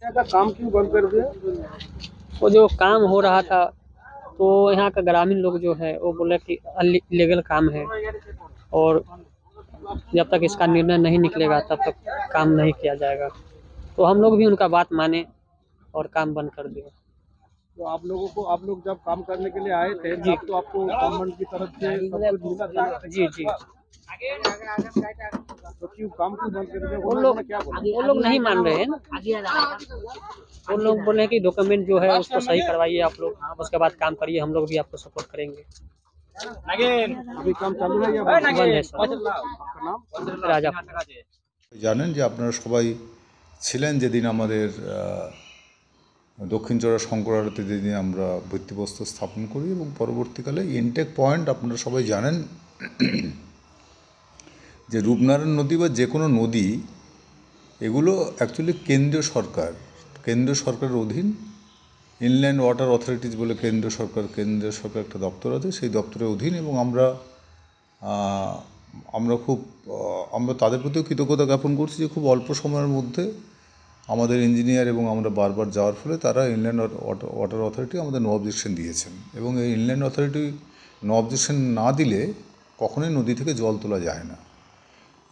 का काम क्यों बंद कर दिया? वो जो काम हो रहा था, तो यहाँ का ग्रामीण लोग जो है वो बोले कि इलीगल काम है, और जब तक इसका निर्णय नहीं निकलेगा तब तक काम नहीं किया जाएगा। तो हम लोग भी उनका बात माने और काम बंद कर दिए। तो आप लोग जब काम करने के लिए आए थे जी तब तो आपको गवर्नमेंट की तरफ से सब कुछ मिला था। जी जी। तो काम क्यों बंद कर दिया? उन्होंने क्या बोला? वो लोग नहीं मान रहे हैं ना। वो लोग बोले हैं कि डॉक्यूमेंट जो है उसको सही करवाइए आप लोग, उसके बाद काम करिए, हम लोग भी आपको सपोर्ट करेंगे। अभी काम चालू है या बंद है सर। आपका नाम? राजा। জানেন যে আপনারা সবাই ছিলেন যেদিন আমাদের দক্ষিণ চড়া শঙ্কর আরতি যেদিন আমরা ভিত্তিপ্রস্তর স্থাপন করি, এবং পরবর্তীকালে ইনটেক পয়েন্ট আপনারা সবাই জানেন যে রূপনারায়ণ নদী বা যে কোনো নদী এগুলো অ্যাকচুয়ালি কেন্দ্রীয় সরকারের অধীন। ইনল্যান্ড ওয়াটার অথরিটিজ বলে কেন্দ্রীয় সরকার একটা দপ্তর আছে, সেই দপ্তরের অধীন। এবং আমরা তাদের প্রতিও কৃতজ্ঞতা জ্ঞাপন করছি যে খুব অল্প সময়ের মধ্যে আমাদের ইঞ্জিনিয়ার এবং আমরা বারবার যাওয়ার ফলে তারা ইনল্যান্ড ওয়াটার অথরিটি আমাদের নো অবজেকশন দিয়েছেন। এবং এই ইনল্যান্ড অথরিটি নো অবজেকশন না দিলে কখনোই নদী থেকে জল তোলা যায় না।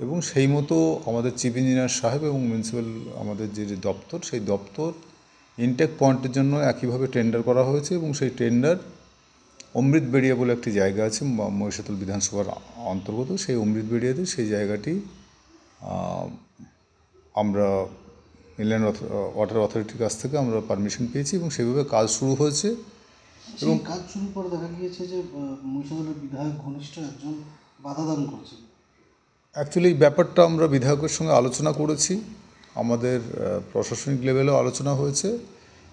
এবং সেই মতো আমাদের চিফ ইঞ্জিনিয়ার সাহেব এবং মিউনিসিপ্যাল আমাদের যে দপ্তর, সেই দপ্তর ইনটেক পয়েন্টের জন্য একইভাবে টেন্ডার করা হয়েছে। এবং সেই টেন্ডার অমৃতবেড়িয়া বলে একটি জায়গা আছে মহিষাদল বিধানসভার অন্তর্গত, সেই অমৃতবেড়িয়াতে সেই জায়গাটি আমরা ইনল্যান্ড ওয়াটার অথরিটির কাছ থেকে আমরা পারমিশন পেয়েছি এবং সেভাবে কাজ শুরু হয়েছে। এবং কাজ শুরু করে দেখা গিয়েছে যে মহিষাদলের বিধায়ক ঘনিষ্ঠ একজন বাধা দান করছে। অ্যাকচুয়ালি এই ব্যাপারটা আমরা বিধায়কের সঙ্গে আলোচনা করেছি, আমাদের প্রশাসনিক লেভেলেও আলোচনা হয়েছে,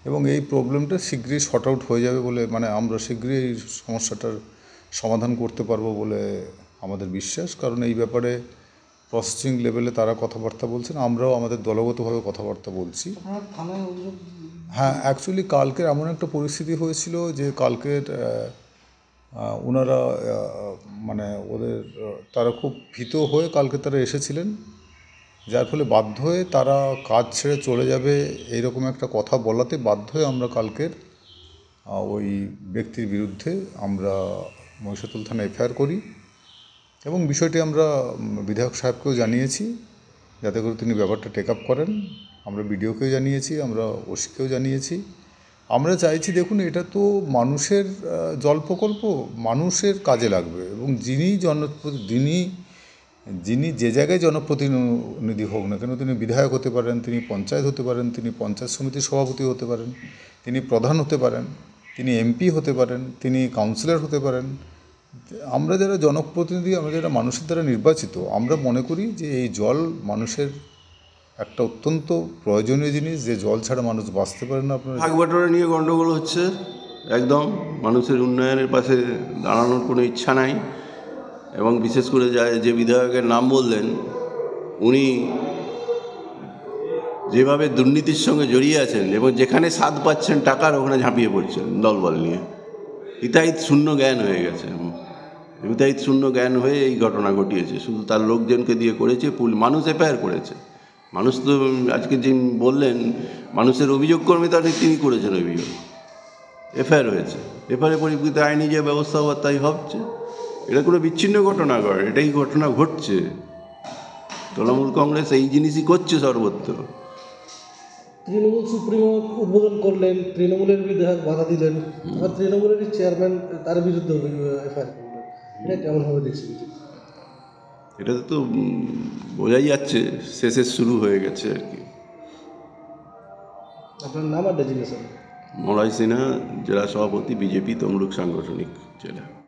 এবং এই প্রবলেমটা শীঘ্রই শর্ট আউট হয়ে যাবে বলে, মানে আমরা শীঘ্রই এই সমস্যাটার সমাধান করতে পারবো বলে আমাদের বিশ্বাস। কারণ এই ব্যাপারে প্রসেসিং লেভেলে তারা কথাবার্তা বলছেন, আমরাও আমাদের দলগতভাবে কথাবার্তা বলছি। হ্যাঁ, অ্যাকচুয়ালি কালকের এমন একটা পরিস্থিতি হয়েছিল যে কালকের ওনারা মানে তারা খুব ভীত হয়ে কালকে তারা এসেছিলেন, যার ফলে বাধ্য হয়ে তারা কাজ ছেড়ে চলে যাবে এইরকম একটা কথা বলাতে বাধ্য হয়ে আমরা কালকের ওই ব্যক্তির বিরুদ্ধে আমরা মহিষাদল থানায় এফআইআর করি। এবং বিষয়টি আমরা বিধায়ক সাহেবকেও জানিয়েছি যাতে করে তিনি ব্যাপারটা টেক আপ করেন। আমরা বিডিওকেও জানিয়েছি, আমরা ওসিকেও জানিয়েছি। আমরা চাইছি, দেখুন, এটা তো মানুষের জল প্রকল্প, মানুষের কাজে লাগবে। এবং যিনি যে জায়গায় জনপ্রতিনিধি হোক না কেন, তিনি বিধায়ক হতে পারেন, তিনি পঞ্চায়েত হতে পারেন, তিনি পঞ্চায়েত সমিতির সভাপতি হতে পারেন, তিনি প্রধান হতে পারেন, তিনি এমপি হতে পারেন, তিনি কাউন্সিলর হতে পারেন। আমরা যারা জনপ্রতিনিধি, আমরা যারা মানুষের দ্বারা নির্বাচিত, আমরা মনে করি যে এই জল মানুষের একটা অত্যন্ত প্রয়োজনীয় জিনিস, যে জল ছাড়া মানুষ বাঁচতে পারে না। আপনার ভাগ বাটোয়ারা নিয়ে গণ্ডগোল হচ্ছে, একদম মানুষের উন্নয়নের পাশে দাঁড়ানোর কোনো ইচ্ছা নাই। এবং বিশেষ করে যে বিধায়কের নাম বললেন, উনি যেভাবে দুর্নীতির সঙ্গে জড়িয়ে আছেন এবং যেখানে স্বাদ পাচ্ছেন টাকার, ওখানে ঝাঁপিয়ে পড়ছেন দলবল নিয়ে। হিতাহিত শূন্য জ্ঞান হয়ে গেছে, হিতাহিত শূন্য জ্ঞান হয়ে এই ঘটনা ঘটিয়েছে। শুধু তার লোকজনকে দিয়ে করেছে, মানুষ এফআইআর করেছে। মানুষ তো আজকে যে বললেন মানুষের অভিযোগ কর্মী, তার তিনি করেছেন অভিযোগ, এফআইআর হয়েছে। এফআইআর পরিপ্রেক্ষিতে আইনি যে ব্যবস্থা হওয়ার তাই হচ্ছে। এটা কোনো বিচ্ছিন্ন ঘটনা নয়, এটাই ঘটনা ঘটছে। তৃণমূল কংগ্রেস এই জিনিসই করছে সর্বত্র। তৃণমূল সুপ্রিমো উদ্বোধন করলেন, তৃণমূলের বিধায়ক বাধা দিলেন, আর তৃণমূলেরই চেয়ারম্যান তার বিরুদ্ধে এফআইআর করলেন। এটা কেমনভাবে দেখছেন? এটা তো বোঝাই যাচ্ছে শেষের শুরু হয়ে গেছে আর কি। আপনার নাম আর ডেজিগনেশন? মলয় সিনহা, জেলা সভাপতি, বিজেপি তমলুক সাংগঠনিক জেলা।